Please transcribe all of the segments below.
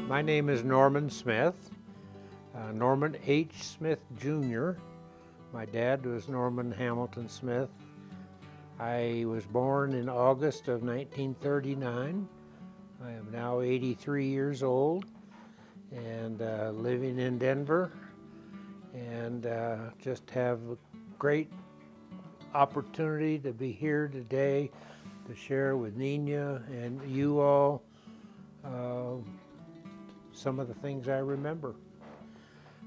My name is Norman Smith, Norman H. Smith Jr. My dad was Norman Hamilton Smith. I was born in August of 1939. I am now 83 years old and living in Denver, and just have a great opportunity to be here today to share with Nina and you all some of the things I remember.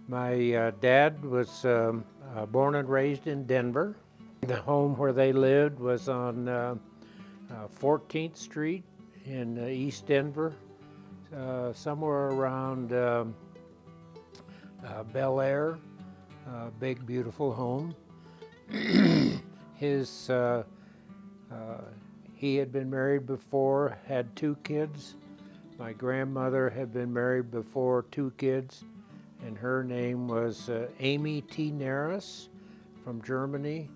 My dad was born and raised in Denver. The home where they lived was on 14th Street in East Denver, somewhere around Bel Air, big beautiful home. He had been married before, had 2 kids. My grandmother had been married before, 2 kids, and her name was Amy T. Naris from Germany,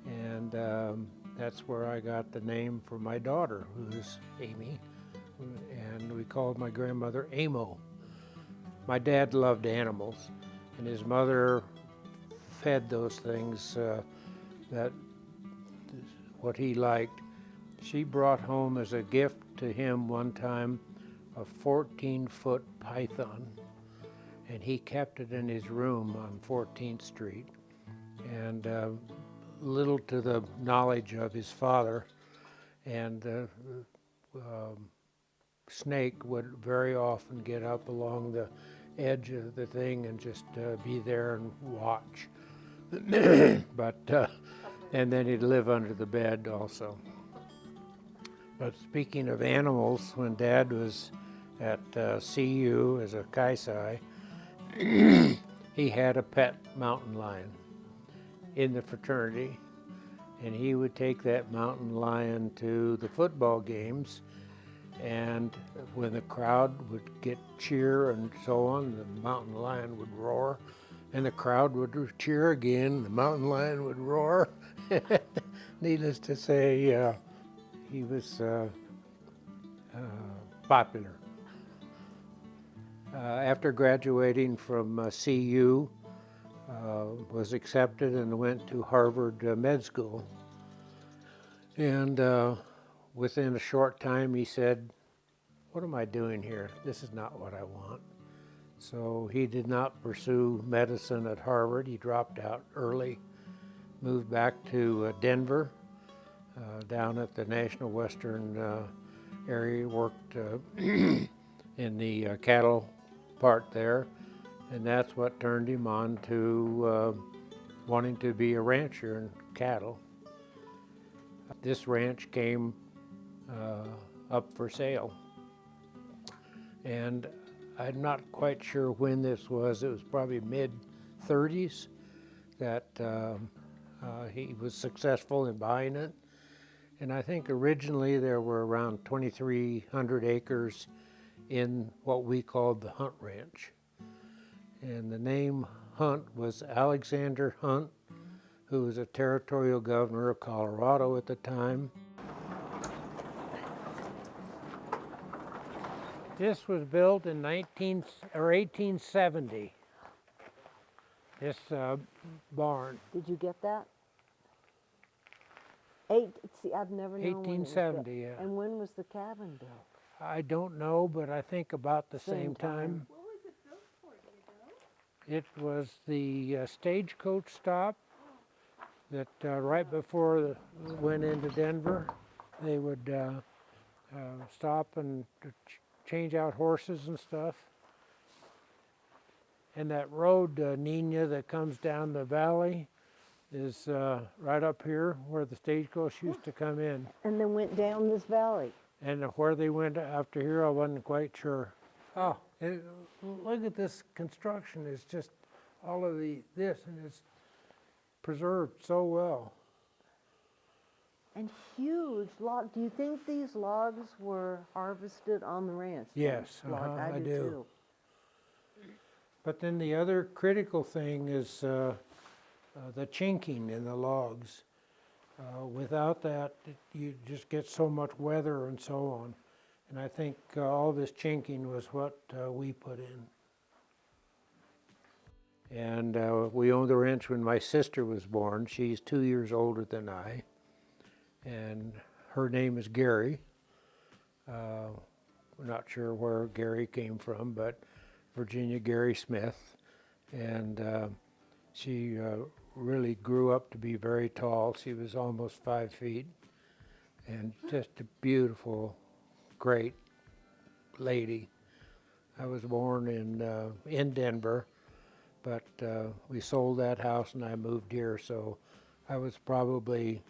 and that's where I got the name for my daughter, who's Amy, and we called my grandmother Amo. My dad loved animals, and his mother fed those things that what he liked. She brought home as a gift to him one time a 14-foot python, and he kept it in his room on 14th Street. And little to the knowledge of his father, and the snake would very often get up along the edge of the thing and just be there and watch. But and then he'd live under the bed also. But speaking of animals, when Dad was at CU as a Kaisai, he had a pet mountain lion in the fraternity, and he would take that mountain lion to the football games, and when the crowd would get cheer and so on, the mountain lion would roar, and the crowd would cheer again, the mountain lion would roar. Needless to say, he was popular. After graduating from CU, was accepted and went to Harvard Med School. And within a short time he said, "What am I doing here? This is not what I want." So he did not pursue medicine at Harvard. He dropped out early, moved back to Denver, down at the National Western area, worked in the cattle part there, and that's what turned him on to wanting to be a rancher in cattle. This ranch came up for sale, and I'm not quite sure when this was. It was probably mid-30s that he was successful in buying it. And I think originally there were around 2,300 acres in what we called the Hunt Ranch. And the name Hunt was Alexander Hunt, who was a territorial governor of Colorado at the time. This was built in 1870, this barn. Did you get that? See, I've never known 1870, yeah. And when was the cabin built? I don't know, but I think about the same time. What was it built for, do you know? It was the stagecoach stop that right before went into Denver, they would stop and change out horses and stuff. And that road, Nina, that comes down the valley is right up here where the stagecoach used to come in. And then went down this valley. And where they went after here, I wasn't quite sure. Oh, look at this construction. It's just all of this, and it's preserved so well. And huge log. Do you think these logs were harvested on the ranch? Yes, I do. Too. But then the other critical thing is the chinking in the logs. Without that, you just get so much weather and so on. And I think all this chinking was what we put in. And we owned the ranch when my sister was born. She's 2 years older than I. And her name is Gary. We're not sure where Gary came from, but Virginia Gary Smith. And she really grew up to be very tall. She was almost 5 feet. And just a beautiful, great lady. I was born in Denver, but we sold that house and I moved here, so I was probably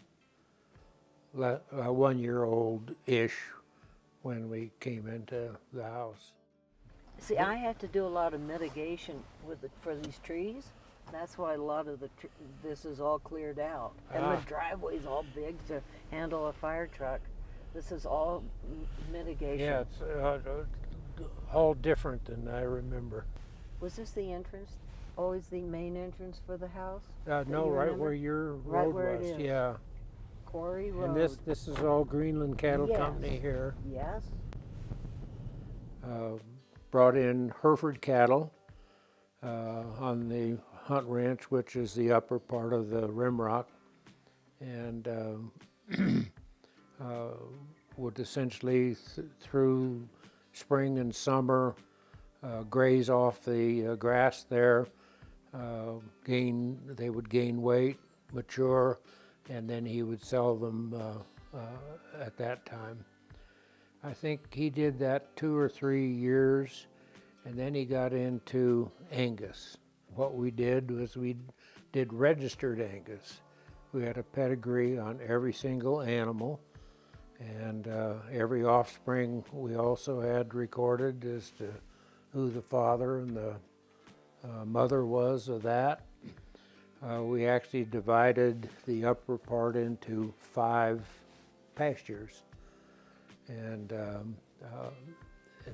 1 year old-ish when we came into the house. See, I had to do a lot of mitigation for these trees. That's why a lot of this is all cleared out. And the driveway's all big to handle a fire truck. This is all mitigation. Yeah, it's all different than I remember. Was this the entrance? Always the main entrance for the house? No, right where your road where it was. is. Yeah. Quarry Road. And this is all Greenland Cattle Yes. Company here. Yes. Brought in Hereford cattle on the Hunt Ranch, which is the upper part of the Rimrock, and would essentially through spring and summer graze off the grass there. They would gain weight, mature, and then he would sell them at that time. I think he did that 2 or 3 years, and then he got into Angus. What we did was we did registered Angus. We had a pedigree on every single animal, and every offspring we also had recorded as to who the father and the mother was of that. We actually divided the upper part into 5 pastures. And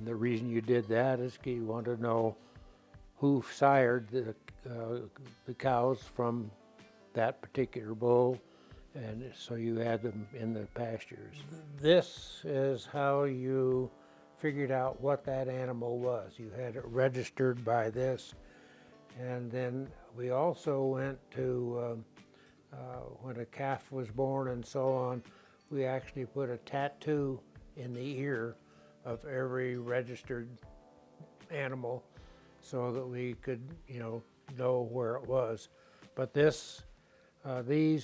the reason you did that is you want to know who sired the cows from that particular bull, and so you had them in the pastures. This is how you figured out what that animal was. You had it registered by this, and then we also went to, when a calf was born and so on, we actually put a tattoo in the ear of every registered animal so that we could, know where it was. But these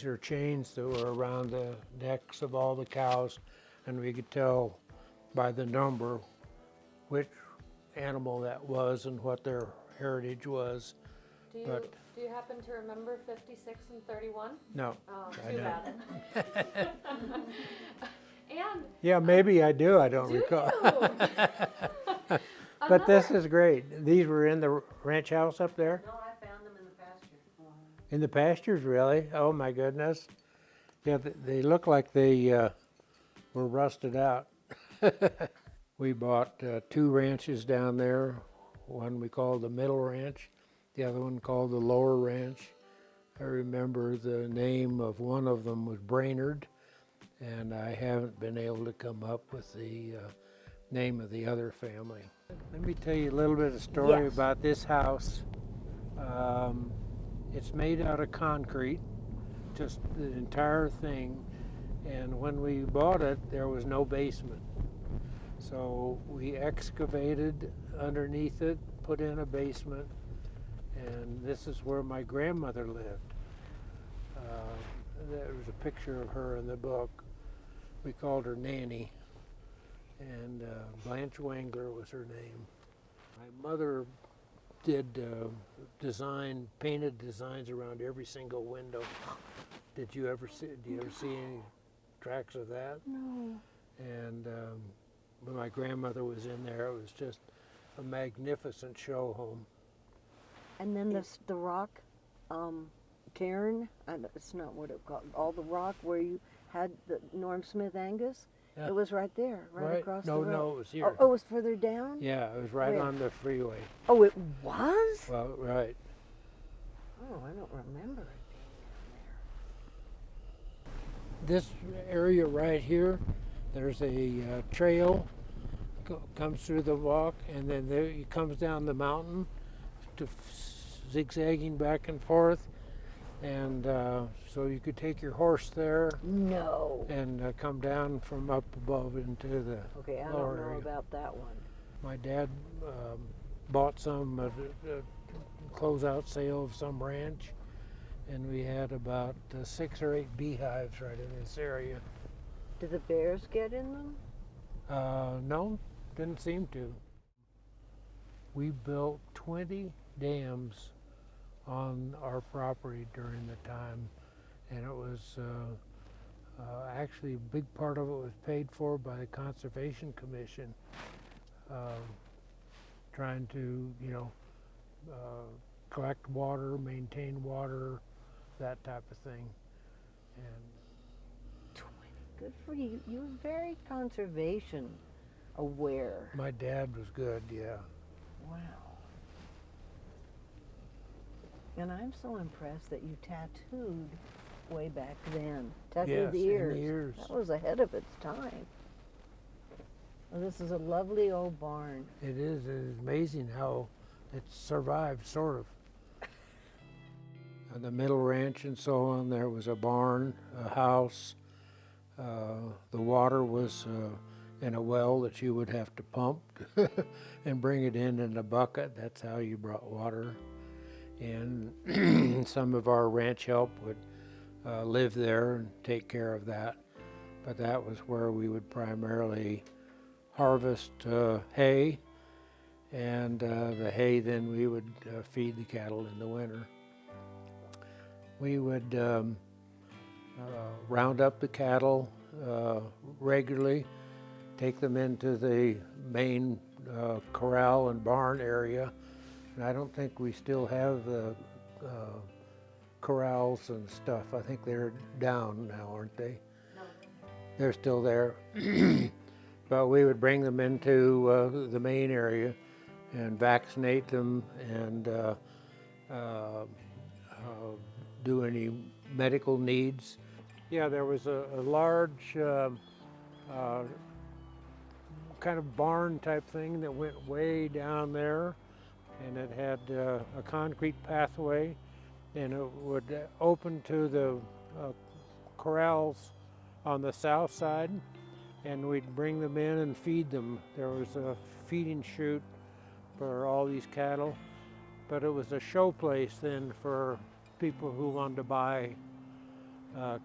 are chains that were around the necks of all the cows, and we could tell by the number which animal that was and what their heritage was. Do you happen to remember 56 and 31? No. Oh, I too don't. bad. And Yeah, maybe I do. I don't do recall. you? But this is great. These were in the ranch house up there? No, I found them in the pasture. In the pastures, really? Oh my goodness. Yeah, they look like they were rusted out. We bought 2 ranches down there. One we called the Middle Ranch, the other one called the Lower Ranch. I remember the name of one of them was Brainerd, and I haven't been able to come up with the name of the other family. Let me tell you a little bit of story Yes. about this house. It's made out of concrete, just the entire thing, and when we bought it, there was no basement. So we excavated underneath it, put in a basement, and this is where my grandmother lived. There's a picture of her in the book. We called her Nanny, and Blanche Wangler was her name. My mother did painted designs around every single window. Do you ever see any tracks of that? No. And when my grandmother was in there, it was just a magnificent show home. And then the rock cairn, it's not what it called, all the rock where you had the Norm Smith Angus, Yeah. It was right there, right across the road. No, it was here. Oh, it was further down? Yeah, it was right Where? on the freeway. Oh, it was? Well, right. Oh, I don't remember it being down This area right here, there's a trail comes through the walk, and then there he comes down the mountain, zigzagging back and forth, and so you could take your horse there. No. And come down from up above into the Okay, I lower don't know area. about that one. My dad bought some at a closeout sale of some ranch, and we had about 6 or 8 beehives right in this area. Do the bears get in them? No, didn't seem to. We built 20 dams on our property during the time, and it was actually a big part of it was paid for by the Conservation Commission, trying to, collect water, maintain water, that type of thing. And Good for you. You were very conservation aware. my dad was good, yeah. Wow. And I'm so impressed that you tattooed way back then. Tattooed Yes, the in ears. the ears. That was ahead of its time. Well, this is a lovely old barn. It is amazing how it's survived, sort of. On the middle ranch and so on, there was a barn, a house. The water was in a well that you would have to pump and bring it in a bucket. That's how you brought water. And some of our ranch help would live there and take care of that. But that was where we would primarily harvest hay, and the hay then we would feed the cattle in the winter. We would round up the cattle regularly, take them into the main corral and barn area. And I don't think we still have the corrals and stuff. I think they're down now, aren't they? No. They're still there. But we would bring them into the main area and vaccinate them and do any medical needs. Yeah, there was a large kind of barn type thing that went way down there, and it had a concrete pathway, and it would open to the corrals on the south side, and we'd bring them in and feed them. There was a feeding chute for all these cattle, but it was a show place then for people who wanted to buy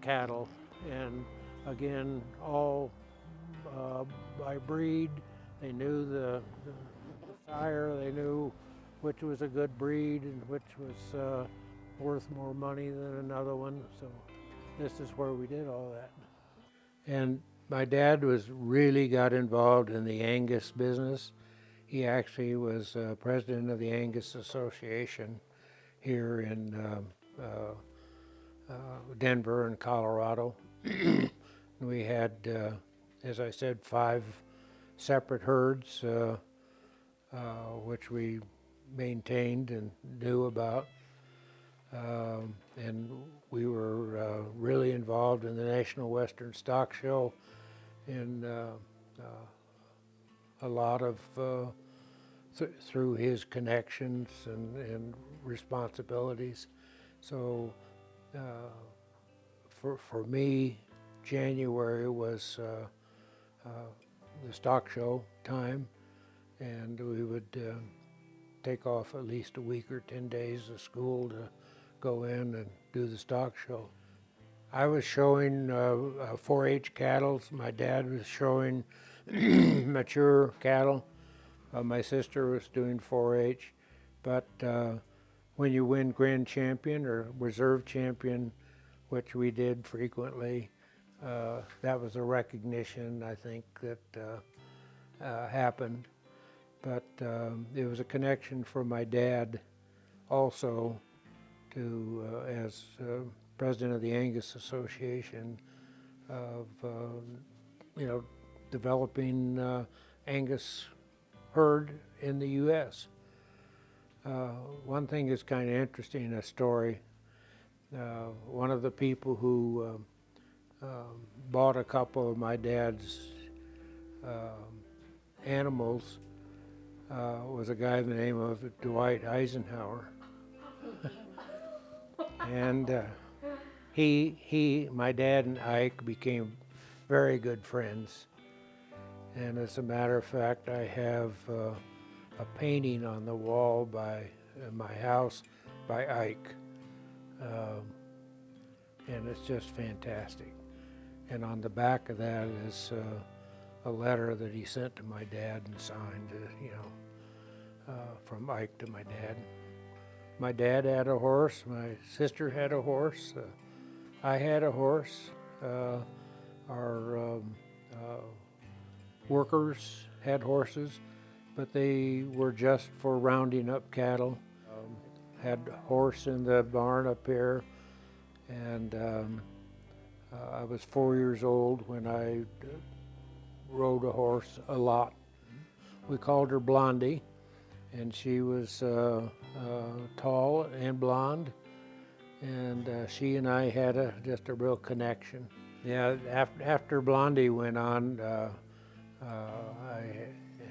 cattle, and again, all by breed. They knew the sire, they knew which was a good breed and which was worth more money than another one. So this is where we did all that. And my dad really got involved in the Angus business. He actually was president of the Angus Association here in Denver and Colorado. We had, as I said, 5 separate herds, which we maintained and knew about. And we were really involved in the National Western Stock Show in a lot of, through his connections and responsibilities. So for me, January was the stock show time, and we would take off at least a week or 10 days of school to go in and do the stock show. I was showing 4-H cattle. My dad was showing mature cattle. My sister was doing 4-H. But when you win grand champion or reserve champion, which we did frequently, that was a recognition, I think, that happened. But it was a connection for my dad also to, as president of the Angus Association, of, developing Angus herd in the U.S. One thing is kind of interesting, a story. One of the people who bought a couple of my dad's animals was a guy by the name of Dwight Eisenhower. And my dad and Ike became very good friends. And as a matter of fact, I have a painting on the wall in my house by Ike. And it's just fantastic. And on the back of that is a letter that he sent to my dad and signed, from Ike to my dad. My dad had a horse, my sister had a horse, I had a horse. Our workers had horses, but they were just for rounding up cattle. Had a horse in the barn up here, and I was 4 years old when I rode a horse a lot. We called her Blondie, and she was tall and blonde, and she and I had just a real connection. Yeah, after Blondie went on, I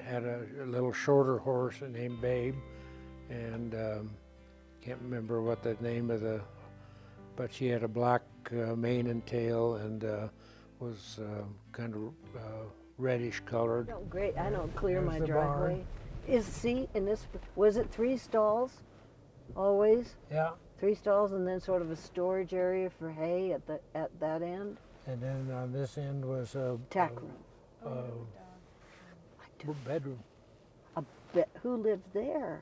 had a little shorter horse named Babe, and can't remember what the name of but she had a black mane and tail, and was kind of reddish colored. Oh, great! I don't clear There's my the driveway. Was it 3 stalls? Always Yeah, 3 stalls, and then sort of a storage area for hay at that end. and then on this end was a Tack room. bedroom. Who lived there?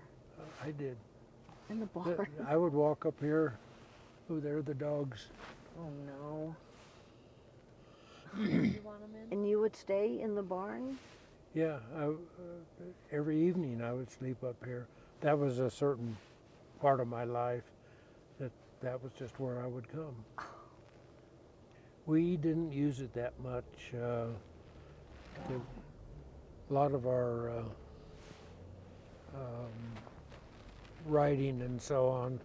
I did. In the barn. I would walk up here. Oh, there are the dogs. Oh no! You want them in? And you would stay in the barn? Yeah, every evening I would sleep up here. That was a certain part of my life that was just where I would come. We didn't use it that much. A lot of our riding and so on,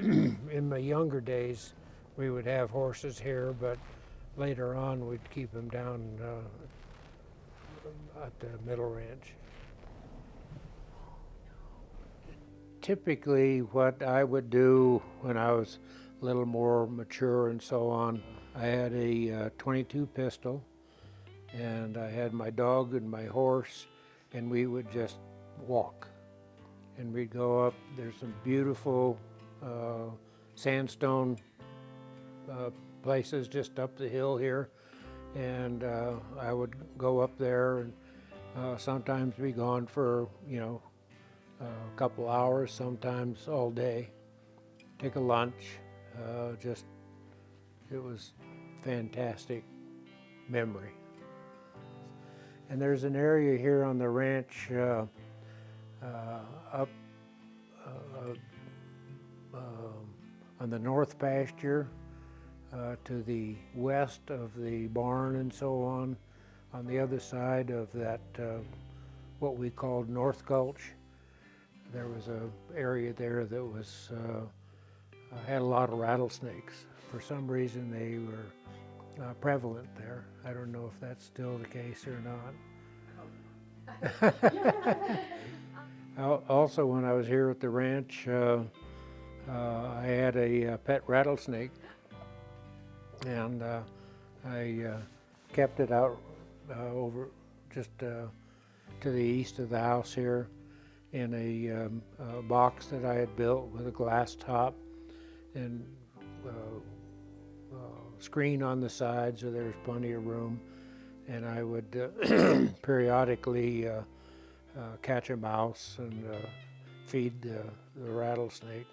in my younger days, we would have horses here, but later on we'd keep them down at the middle ranch. Typically, what I would do when I was a little more mature and so on, I had a 22 pistol, and I had my dog and my horse, and we would just walk. And we'd go up, there's some beautiful sandstone places just up the hill here, and I would go up there and sometimes be gone for, a couple hours, sometimes all day, take a lunch. It was fantastic memory. And there's an area here on the ranch up on the north pasture to the west of the barn and so on the other side of that, what we called North Gulch. There was an area there that was had a lot of rattlesnakes. For some reason they were prevalent there. I don't know if that's still the case or not. Also, when I was here at the ranch, I had a pet rattlesnake, and I kept it out over just to the east of the house here in a box that I had built with a glass top and screen on the side, so there's plenty of room. And I would periodically catch a mouse and feed the rattlesnake.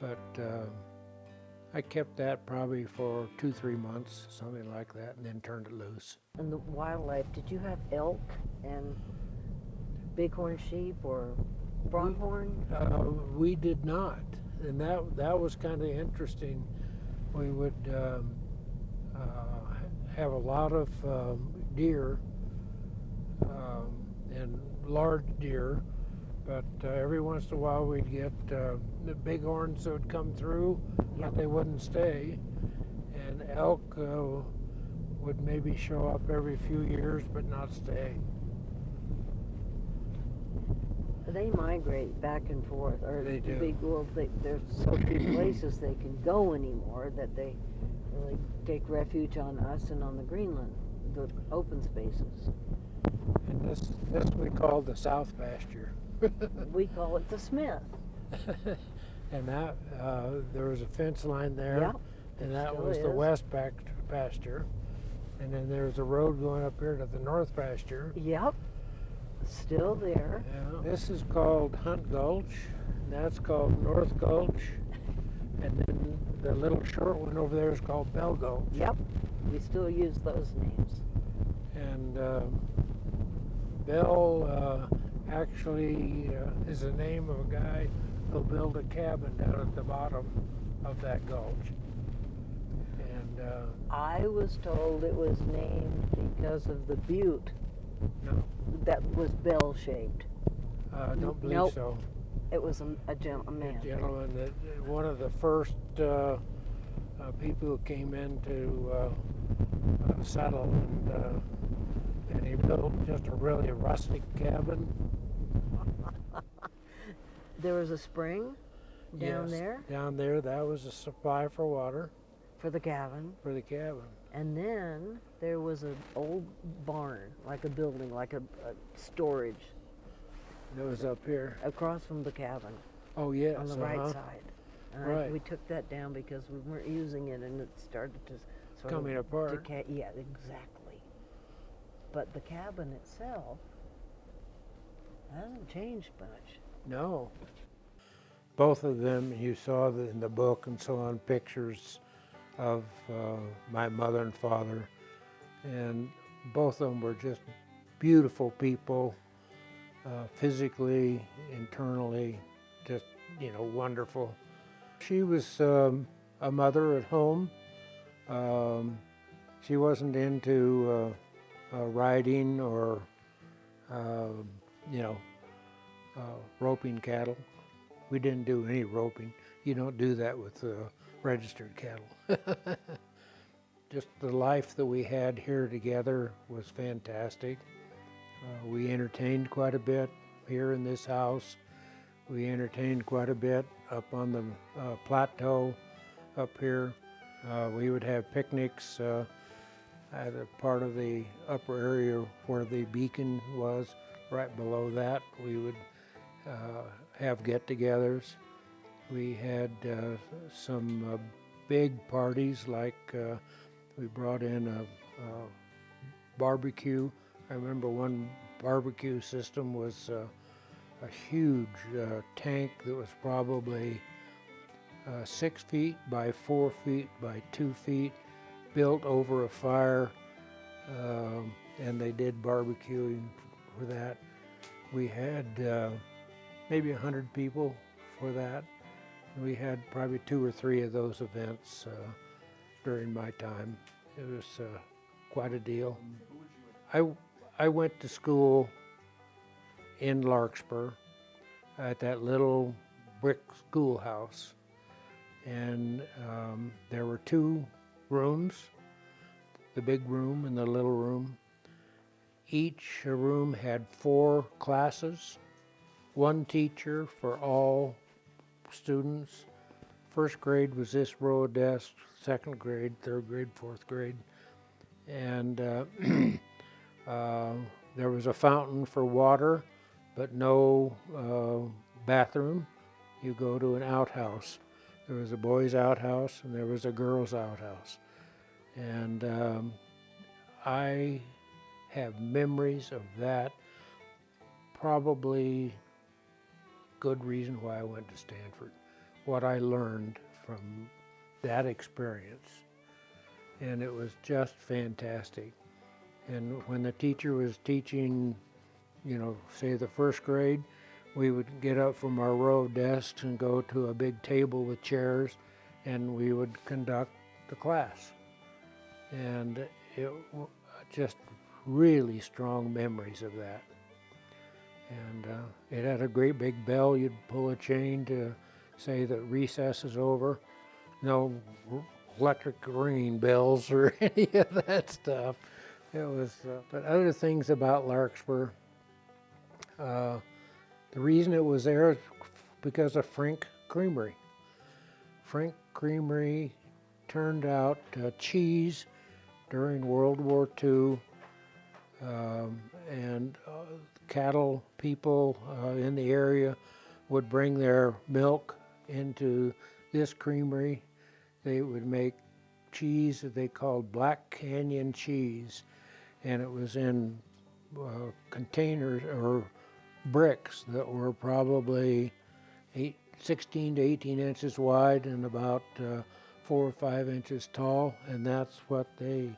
But I kept that probably for 2-3 months, something like that, and then turned it loose. And the wildlife, did you have elk and bighorn sheep or pronghorn? We did not, and that was kind of interesting. We would have a lot of deer and large deer, but every once in a while we'd get the bighorns that would come through, but they wouldn't stay, and elk would maybe show up every few years but not stay. They migrate back and forth, or They do. there's so few places they can go anymore that they really take refuge on us and on the Greenland, the open spaces. And this we call the South pasture. We call it the Smith. And that there was a fence line there, Yep, and there that still was the is. west pasture. And then there's a road going up here to the north pasture. Yep, still there. Yeah. This is called Hunt Gulch, and that's called North Gulch, and then the little short one over there is called Bell Gulch. Yep, we still use those names. And Bell actually is the name of a guy who built a cabin down at the bottom of that gulch. And I was told it was named because of the butte no, that was bell-shaped. I don't believe Nope. so. It was a gentleman. A gentleman that one of the first people who came into settle, and he built just a really rustic cabin. There was a spring down Yes, there down there, that was a supply for water for the cabin. for the cabin. And then there was an old barn, like a building, like a storage It was up here. across from the cabin Oh yes, on the right side. And Right. we took that down because we weren't using it and it started to sort Coming of apart. decay. Yeah, exactly. But the cabin itself hasn't changed much. No. Both of them, you saw in the book and so on, pictures of my mother and father, and both of them were just beautiful people, physically, internally, just, wonderful. She was a mother at home. She wasn't into riding or, roping cattle. We didn't do any roping. You don't do that with registered cattle. Just the life that we had here together was fantastic. We entertained quite a bit here in this house. We entertained quite a bit up on the plateau up here. We would have picnics at a part of the upper area where the beacon was. Right below that, we would have get-togethers. We had some big parties, like we brought in a barbecue. I remember one barbecue system was a huge tank that was probably 6 feet by 4 feet by 2 feet, built over a fire, and they did barbecuing for that. We had maybe 100 people for that. We had probably 2 or 3 of those events during my time. It was quite a deal. I went to school in Larkspur at that little brick schoolhouse, and there were 2 rooms, the big room and the little room. Each room had 4 classes, 1 teacher for all students. First grade was this row of desks, second grade, third grade, fourth grade. And there was a fountain for water, but no bathroom. You go to an outhouse. There was a boys' outhouse and there was a girls' outhouse. And I have memories of that. Probably good reason why I went to Stanford. What I learned from that experience. And it was just fantastic. And when the teacher was teaching, say the first grade, we would get up from our row of desks and go to a big table with chairs, and we would conduct the class. And it just really strong memories of that. And it had a great big bell. You'd pull a chain to say that recess is over. No electric ringing bells or any of that stuff. It was, but other things about Larkspur, The reason it was there is because of Frank Creamery. Frank Creamery turned out cheese during World War II, and cattle people in the area would bring their milk into this creamery. They would make cheese that they called Black Canyon cheese, and it was in containers or bricks that were probably 16 to 18 inches wide and about 4 or 5 inches tall, and that's what they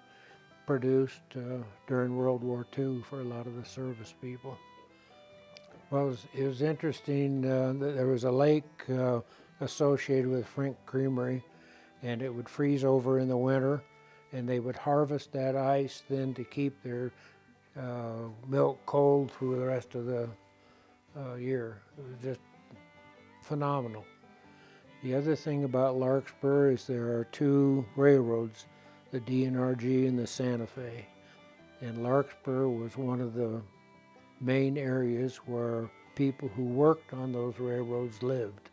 produced during World War II for a lot of the service people. Well, it was interesting that there was a lake associated with Frank Creamery, and it would freeze over in the winter, and they would harvest that ice then to keep their milk cold through the rest of the year. It was just phenomenal. The other thing about Larkspur is there are two railroads, the DNRG and the Santa Fe. And Larkspur was one of the main areas where people who worked on those railroads lived.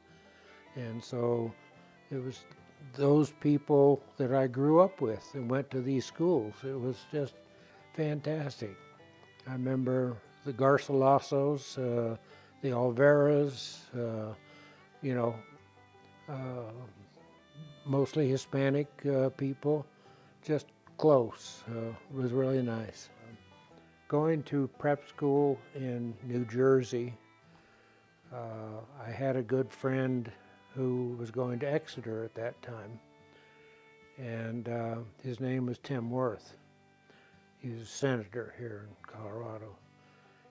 And so it was those people that I grew up with and went to these schools. It was just fantastic. I remember the Garcilasos, the Alveras, you know, mostly Hispanic people, just close. It was really nice. Going to prep school in New Jersey, I had a good friend who was going to Exeter at that time, and his name was Tim Worth. He was a senator here in Colorado.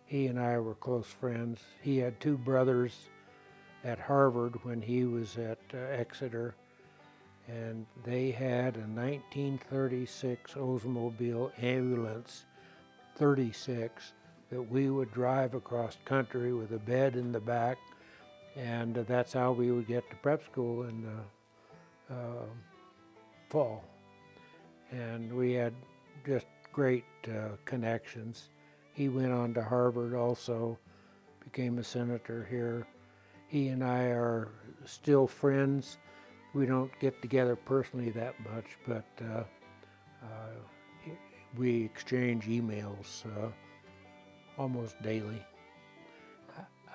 He and I were close friends. He had two brothers at Harvard when he was at Exeter, and they had a 1936 Oldsmobile ambulance 36 that we would drive across country with a bed in the back, and that's how we would get to prep school in the fall. And we had just great connections. He went on to Harvard also, became a senator here. He and I are still friends. We don't get together personally that much, but we exchange emails almost daily.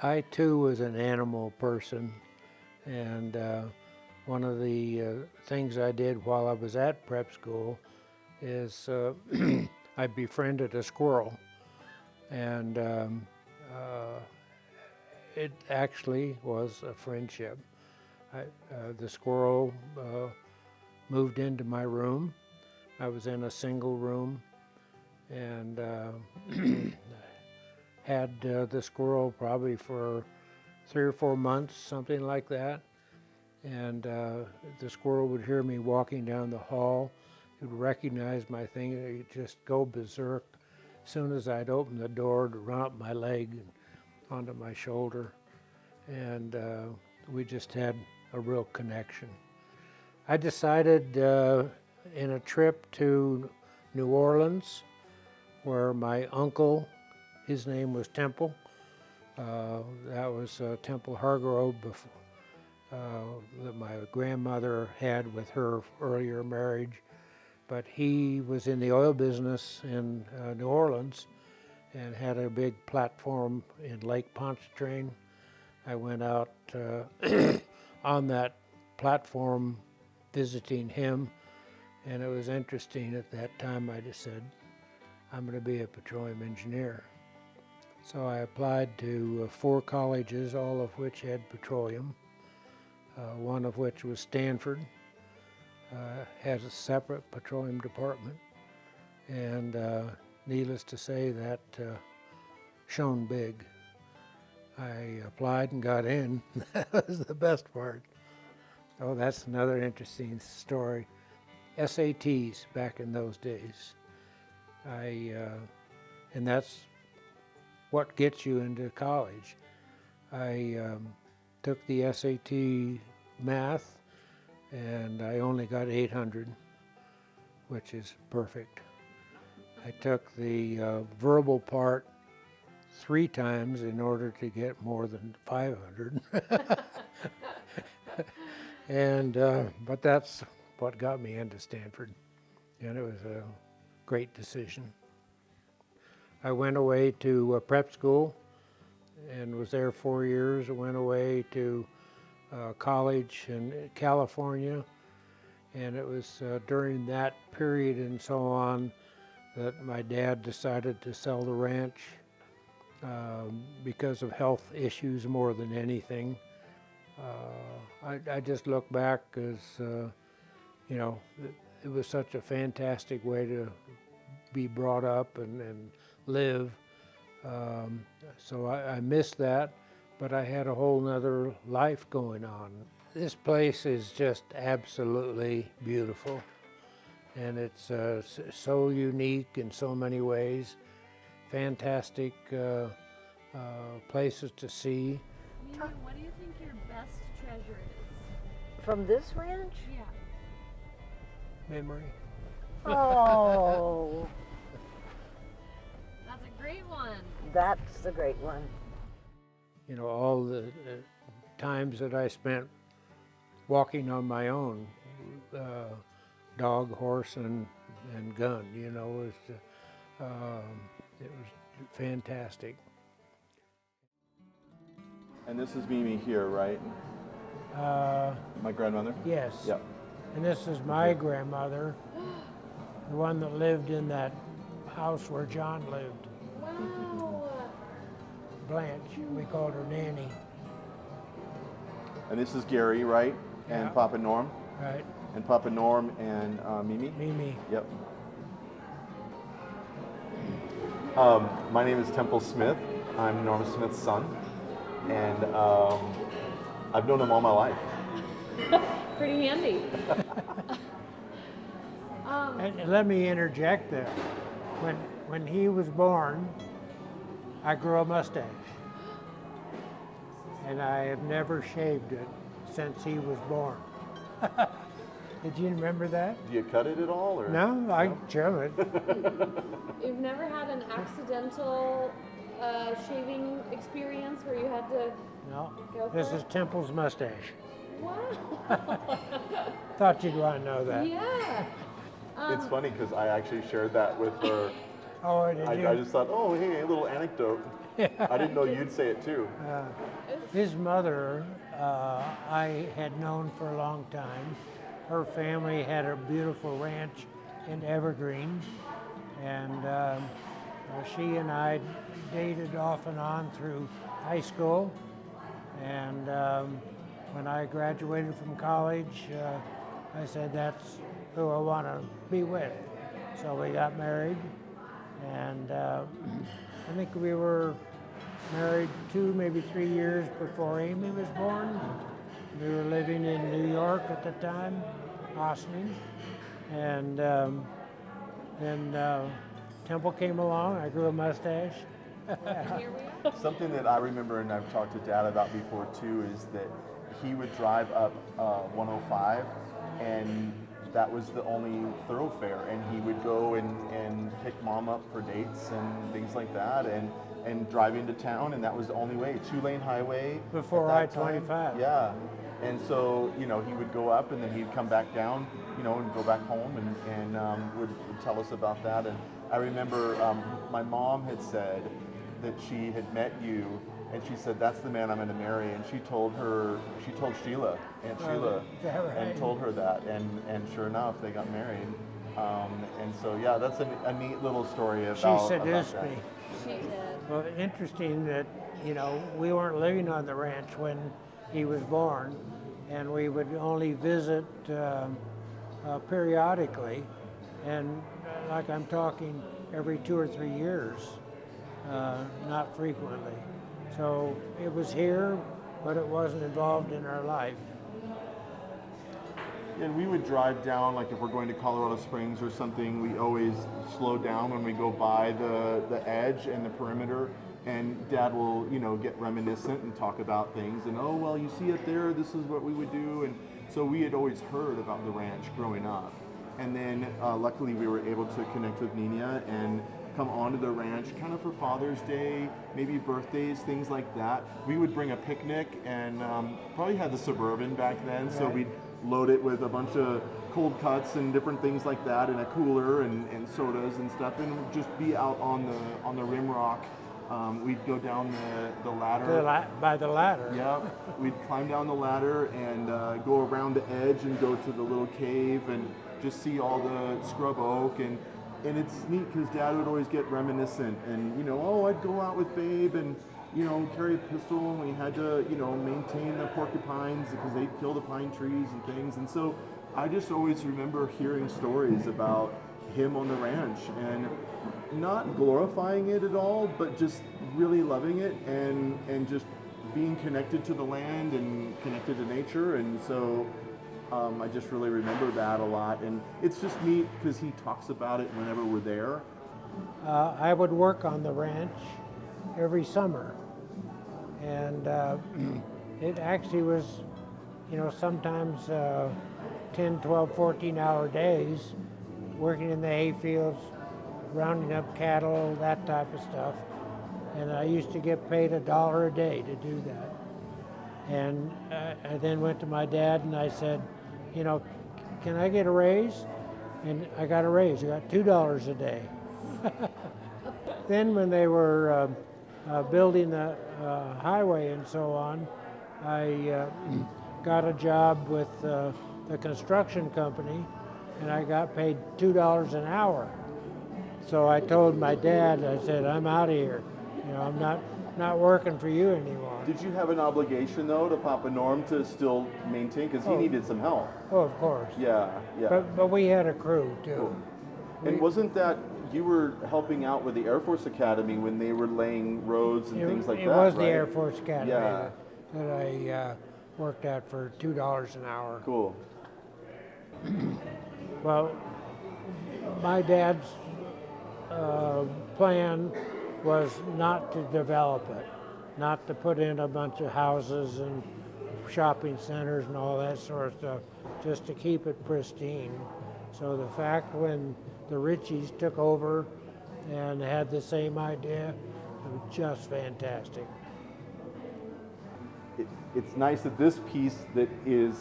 I too was an animal person, and one of the things I did while I was at prep school is I befriended a squirrel, and it actually was a friendship. The squirrel moved into my room. I was in a single room, and had the squirrel probably for 3 or 4 months, something like that. And the squirrel would hear me walking down the hall. He would recognize my thing, and he'd just go berserk as soon as I'd open the door to run up my leg and onto my shoulder. And we just had a real connection. I decided in a trip to New Orleans, where my uncle, his name was Temple, that was Temple Hargrove that my grandmother had with her earlier marriage, but he was in the oil business in New Orleans and had a big platform in Lake Pontchartrain. I went out on that platform visiting him, and it was interesting. At that time I just said, I'm going to be a petroleum engineer. So I applied to 4 colleges, all of which had petroleum, one of which was Stanford, has a separate petroleum department, and needless to say, that shone big. I applied and got in. That was the best part. Oh, that's another interesting story. SATs back in those days. And that's what gets you into college. I took the SAT math, and I only got 800, which is perfect. I took the verbal part, 3 times in order to get more than 500. And but that's what got me into Stanford, and it was a great decision. I went away to prep school and was there 4 years. I went away to college in California, and it was during that period and so on that my dad decided to sell the ranch because of health issues more than anything. I just look back as, you know, it was such a fantastic way to be brought up and live. So I missed that, but I had a whole nother life going on. This place is just absolutely beautiful, and it's so unique in so many ways. Fantastic places to see. Mimi, what do you think your best treasure is? From this ranch? Yeah. Memory. Oh, That's a great one. that's the great one. You know, all the times that I spent walking on my own, dog, horse, and gun, you know, it was fantastic. And this is Mimi here, right? My grandmother? Yes. Yep. And this is my grandmother, the one that lived in that house where John lived. Wow. Blanche, we called her Nanny, And this is Gary, right? And Yeah. Papa Norm? right? And Papa Norm and Mimi? Mimi. Yep. My name is Temple Smith. I'm Norm Smith's son. And I've known him all my life. Pretty handy. And let me interject there. When he was born, I grew a mustache. And I have never shaved it since he was born. Did you remember that? Do you cut it at all? Or? No, I trim it. You've never had an accidental shaving experience where you had to No, go this for is it? Temple's mustache. Wow. Thought you'd want to know that. Yeah. It's funny because I actually shared that with her. Oh, did you? I just thought, oh, hey, a little anecdote. I didn't know you'd say it too. His mother, I had known for a long time. Her family had a beautiful ranch in Evergreen, and she and I dated off and on through high school. And when I graduated from college, I said, that's who I want to be with. So we got married, and I think we were married 2, maybe 3 years before Amy was born. We were living in New York at the time, Ossining, and then Temple came along. I grew a mustache. Here we are. Something that I remember and I've talked to Dad about before too is that he would drive up 105 and that was the only thoroughfare, and he would go and pick Mom up for dates and things like that, and drive into town, and that was the only way. 2-lane highway. Before at that time. I-25. Yeah. And so, you know, he would go up and then he'd come back down, you know, and go back home and would tell us about that. And I remember my mom had said that she had met you, and she said, that's the man I'm going to marry. And she told Sheila, Aunt Sheila, is that right? and told her that. And sure enough, they got married. And so, yeah, that's a neat little story about She seduced about that. me. She did. Well, interesting that, you know, we weren't living on the ranch when he was born, and we would only visit periodically, and like I'm talking every 2 or 3 years, not frequently. So it was here, but it wasn't involved in our life. And we would drive down, like if we're going to Colorado Springs or something, we always slow down when we go by the edge and the perimeter, and Dad will, you know, get reminiscent and talk about things, and oh, well, you see it there, this is what we would do. And so we had always heard about the ranch growing up. And then luckily we were able to connect with Nina and come onto the ranch kind of for Father's Day, maybe birthdays, things like that. We would bring a picnic and probably had the Suburban back then, so Right. we'd load it with a bunch of cold cuts and different things like that in a cooler and sodas and stuff, and just be out on the rim rock. We'd go down the ladder. By the ladder. Yeah, we'd climb down the ladder and go around the edge and go to the little cave and just see all the scrub oak. And it's neat because Dad would always get reminiscent and, oh, I'd go out with Babe and, carry a pistol, and we had to, maintain the porcupines because they'd kill the pine trees and things. And so I just always remember hearing stories about him on the ranch and not glorifying it at all, but just really loving it and just being connected to the land and connected to nature. And so I just really remember that a lot. And it's just neat because he talks about it whenever we're there. I would work on the ranch every summer, and it actually was, sometimes 10, 12, 14-hour days working in the hay fields, rounding up cattle, that type of stuff. And I used to get paid $1 a day to do that. And I then went to my dad and I said, can I get a raise? And I got a raise. I got $2 a day. Then when they were building the highway and so on, I got a job with the construction company, and I got paid $2 an hour. So I told my dad, I said, I'm out of here. I'm not working for you anymore. Did you have an obligation, though, to Papa Norm to still maintain? Because he needed some help. Oh, of course. Yeah. But we had a crew, too. And wasn't that you were helping out with the Air Force Academy when they were laying roads and things like that, It was right? the Air Force Academy Yeah. that I worked at for $2 an hour. Cool. Well, my dad's plan was not to develop it, not to put in a bunch of houses and shopping centers and all that sort of stuff, just to keep it pristine. So the fact when the Ritchies took over and had the same idea, it was just fantastic. It's nice that this piece that is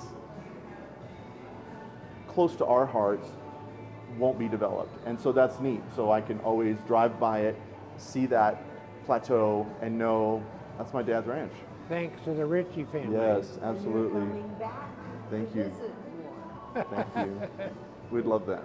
close to our hearts won't be developed. And so that's neat. So I can always drive by it, see that plateau, and know that's my dad's ranch. Thanks to the Ritchie family. Yes, absolutely. Coming back Thank to you. visit more. Thank you. We'd love that.